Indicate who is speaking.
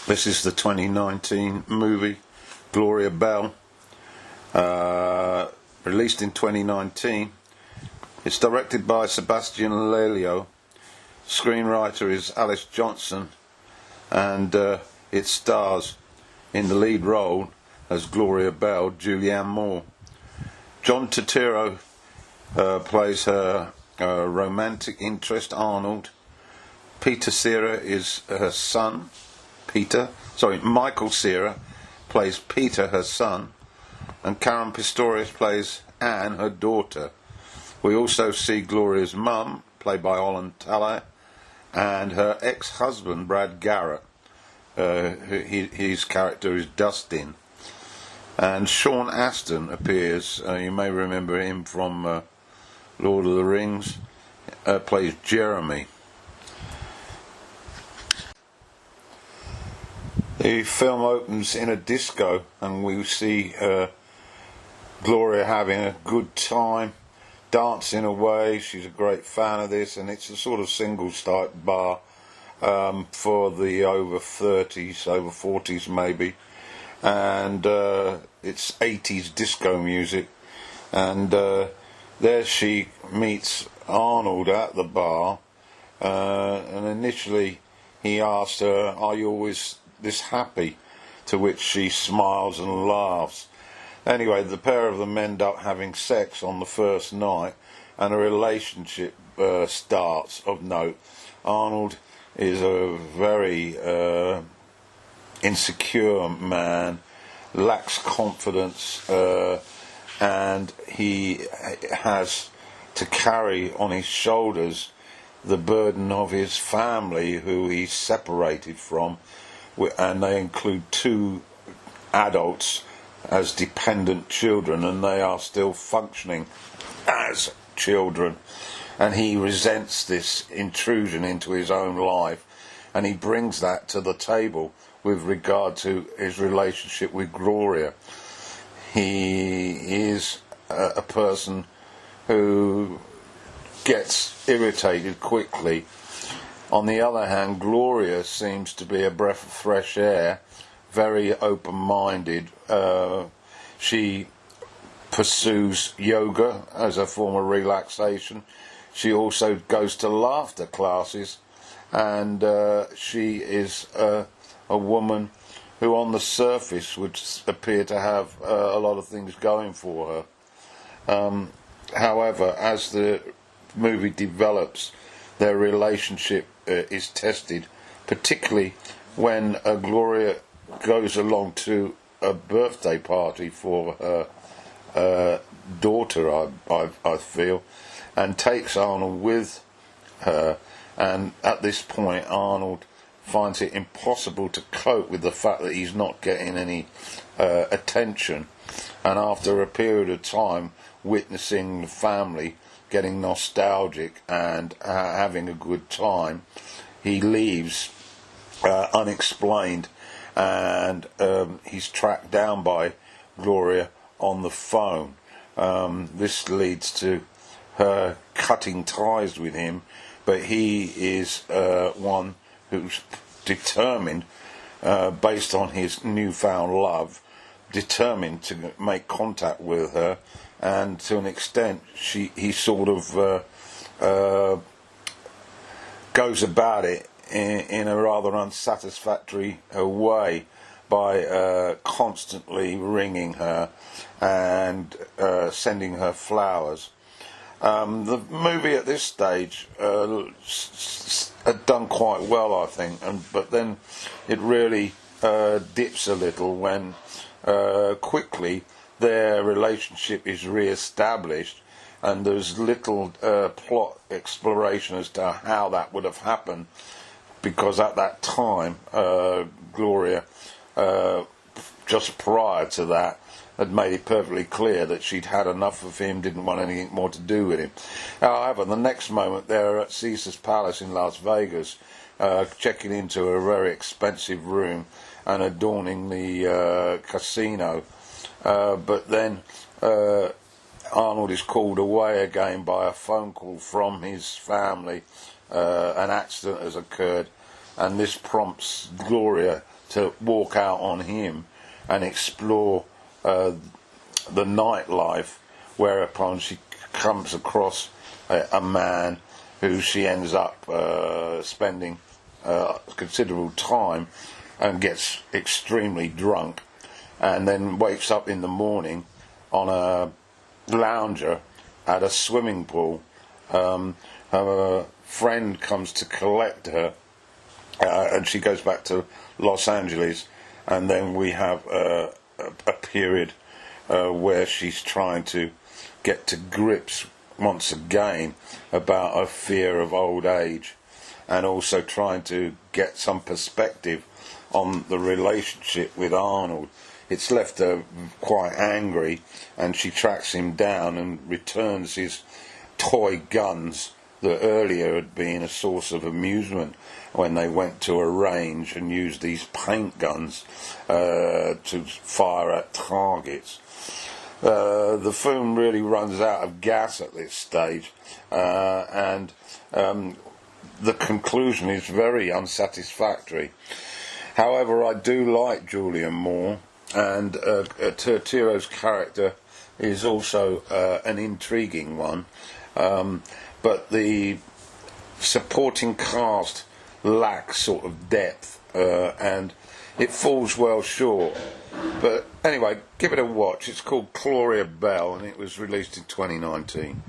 Speaker 1: This is the 2019 movie Gloria Bell, released in 2019. It's directed by Sebastian Lelio. Screenwriter is Alice Johnson, and it stars in the lead role as Gloria Bell, Julianne Moore. John Turterro plays her romantic interest, Arnold. Peter Cera is her son. Michael Cera plays Peter, her son, and Karen Pistorius plays Anne, her daughter. We also see Gloria's mum, played by Holland Taylor, and her ex-husband, Brad Garrett. His character is Dustin. And Sean Astin appears. You may remember him from Lord of the Rings. Plays Jeremy. The film opens in a disco, and we see Gloria having a good time, dancing away. She's a great fan of this, and it's a sort of singles type bar for the over 30s, over 40s maybe, and it's 80s disco music. And there she meets Arnold at the bar, and initially he asked her, "Are you always this happy?" To which she smiles and laughs. Anyway, the pair of them end up having sex on the first night, and a relationship starts of note. Arnold is a very insecure man, lacks confidence, and he has to carry on his shoulders the burden of his family, who he's separated from, and they include two adults as dependent children, and they are still functioning as children. And he resents this intrusion into his own life, and he brings that to the table with regard to his relationship with Gloria. He is a person who gets irritated quickly. On the other hand, Gloria seems to be a breath of fresh air, very open-minded. She pursues yoga as a form of relaxation. She also goes to laughter classes, and she is a woman who on the surface would appear to have a lot of things going for her. However, as the movie develops, their relationship is tested, particularly when Gloria goes along to a birthday party for her daughter, I feel, and takes Arnold with her. And at this point, Arnold finds it impossible to cope with the fact that he's not getting any attention. And after a period of time, witnessing the family getting nostalgic and having a good time, he leaves unexplained, and he's tracked down by Gloria on the phone. This leads to her cutting ties with him, but he is one who's determined, based on his newfound love, determined to make contact with her. And to an extent, he sort of goes about it in a rather unsatisfactory way by constantly ringing her and sending her flowers. The movie at this stage had done quite well, I think, but then it really dips a little when quickly their relationship is re-established, and there's little plot exploration as to how that would have happened, because at that time Gloria, just prior to that, had made it perfectly clear that she'd had enough of him, didn't want anything more to do with him. However, the next moment they're at Caesar's Palace in Las Vegas, checking into a very expensive room and adorning the casino. But then Arnold is called away again by a phone call from his family. An accident has occurred, and this prompts Gloria to walk out on him and explore the nightlife, whereupon she comes across a man who she ends up spending considerable time, and gets extremely drunk, and then wakes up in the morning on a lounger at a swimming pool. Her friend comes to collect her, and she goes back to Los Angeles, and then we have a period where she's trying to get to grips once again about her fear of old age, and also trying to get some perspective on the relationship with Arnold. It's left her quite angry, and she tracks him down and returns his toy guns that earlier had been a source of amusement when they went to a range and used these paint guns to fire at targets. The film really runs out of gas at this stage, and the conclusion is very unsatisfactory. However, I do like Julianne more, and Turterro's character is also an intriguing one, but the supporting cast lacks sort of depth, and it falls well short. But anyway, give it a watch. It's called Gloria Bell, and it was released in 2019.